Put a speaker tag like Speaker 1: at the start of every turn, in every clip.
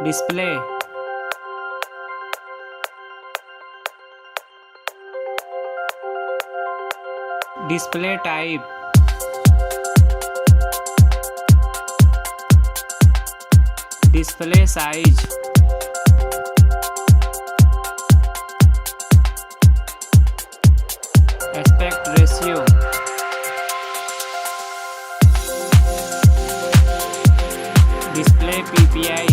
Speaker 1: display, display type, display size, aspect ratio, display PPI,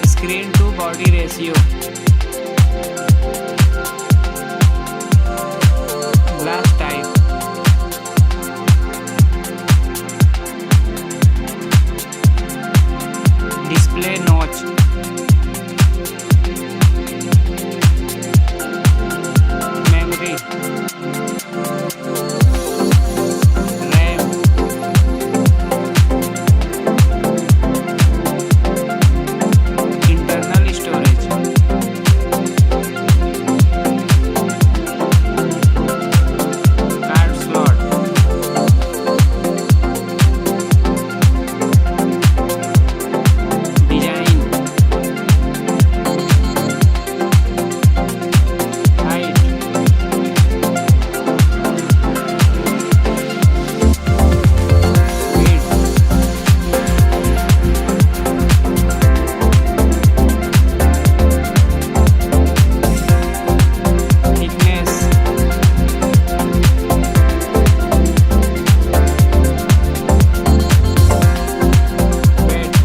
Speaker 1: screen to body ratio, glass type, display notch, memory, RAM, internal storage, card slot, design, height, width, thickness, weight,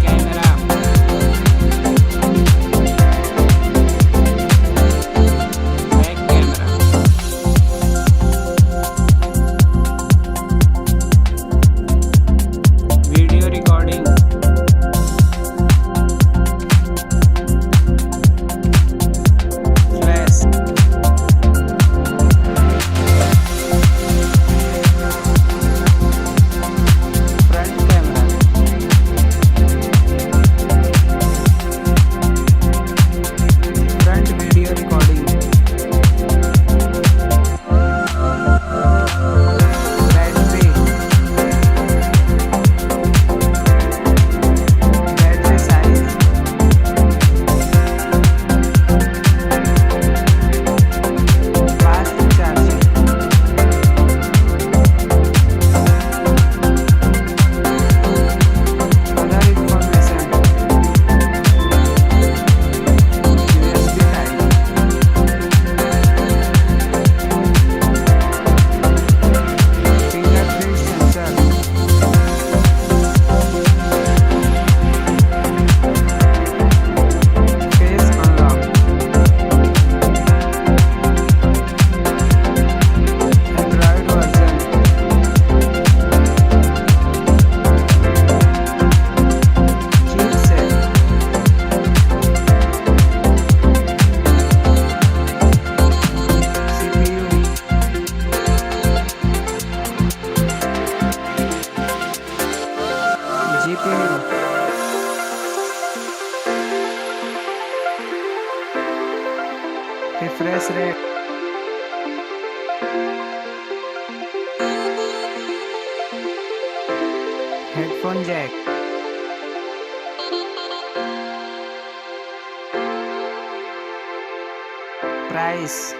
Speaker 1: camera, back camera, video recording, flash, front camera, front video recording, battery, battery size, fast charging, other information, USB type, fingerprint sensor, face unlock, Android version, chipset, CPU, GPU, refresh rate, headphone jack, price,